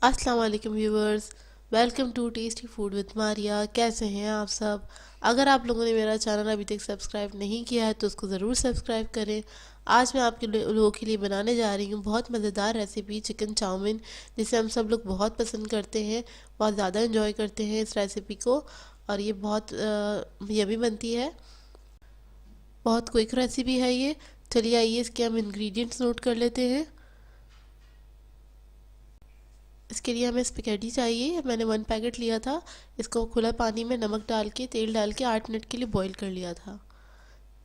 अस्सलाम वालेकुम viewers. Welcome to tasty food with Maria. कैसे हैं आप सब? अगर आप लोगों ने मेरा चैनल अभी तक सब्सक्राइब नहीं किया है तो उसको ज़रूर सब्सक्राइब करें। आज मैं आपके लोगों के लिए बनाने जा रही हूँ बहुत मज़ेदार रेसिपी चिकन चाउमीन, जिसे हम सब लोग बहुत पसंद करते हैं, बहुत ज़्यादा इंजॉय करते हैं इस रेसिपी को। और ये बहुत यमी बनती है, बहुत क्विक रेसिपी है ये। चलिए आइए इसके हम इंग्रेडिएंट्स नोट कर लेते हैं। इसके लिए हमें स्पैगेटी चाहिए। मैंने 1 पैकेट लिया था। इसको खुला पानी में नमक डाल के तेल डाल के 8 मिनट के लिए बॉईल कर लिया था।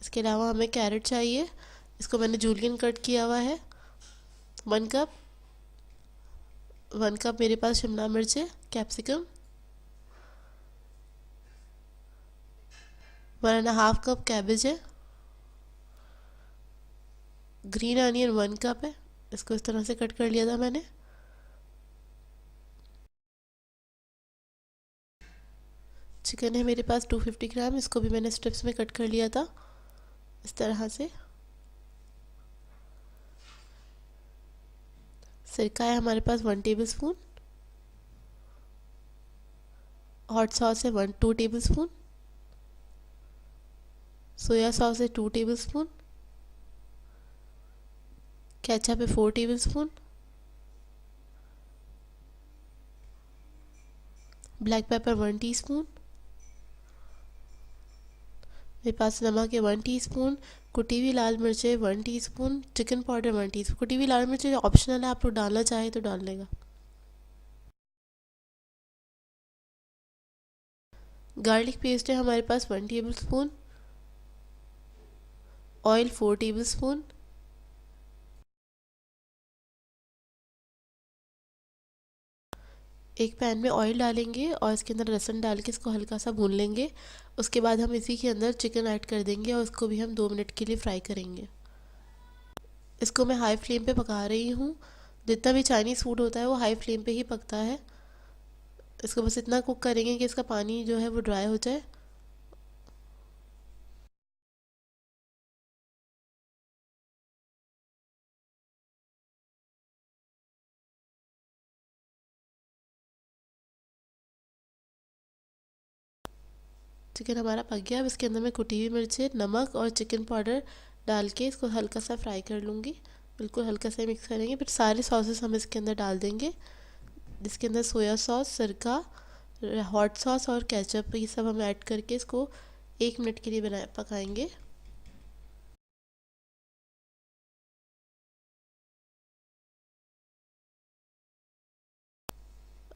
इसके अलावा हमें कैरेट चाहिए। इसको मैंने जूलियन कट किया हुआ है। 1 कप। 1 कप मेरे पास शिमला मिर्च है। कैप्सिकम 1.5 कप कैबेज है। ग्रीन अनियन 1 कप है। इसको इस तरह से कट कर लिया था मैंने। चिकन है मेरे पास 250 ग्राम। इसको भी मैंने स्ट्रिप्स में कट कर लिया था इस तरह से। सिरका है हमारे पास 1 टेबल स्पून। हॉट सॉस है 2 टेबल स्पून। सोया सॉस है 2 टेबल स्पून। केचप है 4 table spoon. Black pepper 1 teaspoon. मेरे पास नमक है 1 टीस्पून। कुटी हुई लाल मिर्च है 1 टीस्पून। Chicken powder 1 teaspoon. कुटी हुई लाल मिर्च ऑप्शनल है, आप लोग डालना चाहे तो डाल लेगा। गार्लिक पेस्ट है हमारे पास 1 table spoon. Oil 4 table spoon. एक पैन में ऑयल डालेंगे और इसके अंदर लहसुन डाल के इसको हल्का सा भून लेंगे। उसके बाद हम इसी के अंदर चिकन ऐड कर देंगे और उसको भी हम 2 मिनट के लिए फ्राई करेंगे। इसको मैं हाई फ्लेम पे पका रही हूँ। जितना भी चाइनीज़ फूड होता है वो हाई फ्लेम पे ही पकता है। इसको बस इतना कुक करेंगे कि इसका पानी जो है वो ड्राई हो जाए। चिकन हमारा पक गया। अब इसके अंदर मैं कुटी हुई मिर्चें, नमक और चिकन पाउडर डाल के इसको हल्का सा फ्राई कर लूँगी। बिल्कुल हल्का सा मिक्स करेंगे। फिर सारे सॉसेस हम इसके अंदर डाल देंगे, जिसके अंदर सोया सॉस, सिरका, हॉट सॉस और केचप, ये सब हम ऐड करके इसको 1 मिनट के लिए पकाएंगे।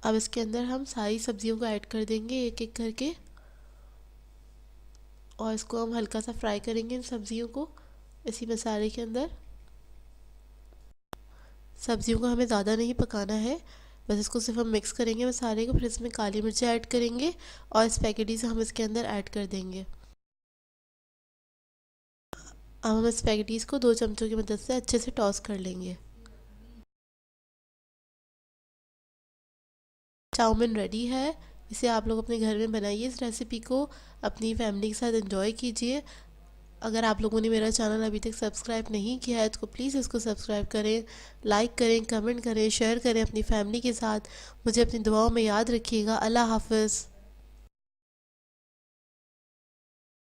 अब इसके अंदर हम सारी सब्जियों को ऐड कर देंगे एक एक करके, और इसको हम हल्का सा फ्राई करेंगे इन सब्जियों को इसी मसाले के अंदर। सब्जियों को हमें ज़्यादा नहीं पकाना है, बस इसको सिर्फ हम मिक्स करेंगे मसाले को। फिर इसमें काली मिर्ची ऐड करेंगे और स्पैगेटी से हम इसके अंदर ऐड कर देंगे। अब हम स्पैगेटीज़ को 2 चम्मचों की मदद से अच्छे से टॉस कर लेंगे। चाउमीन रेडी है। इसे आप लोग अपने घर में बनाइए। इस रेसिपी को अपनी फैमिली के साथ एंजॉय कीजिए। अगर आप लोगों ने मेरा चैनल अभी तक सब्सक्राइब नहीं किया है तो प्लीज़ इसको सब्सक्राइब करें, लाइक करें, कमेंट करें, शेयर करें अपनी फैमिली के साथ। मुझे अपनी दुआओं में याद रखिएगा। अल्लाह हाफ़िज़।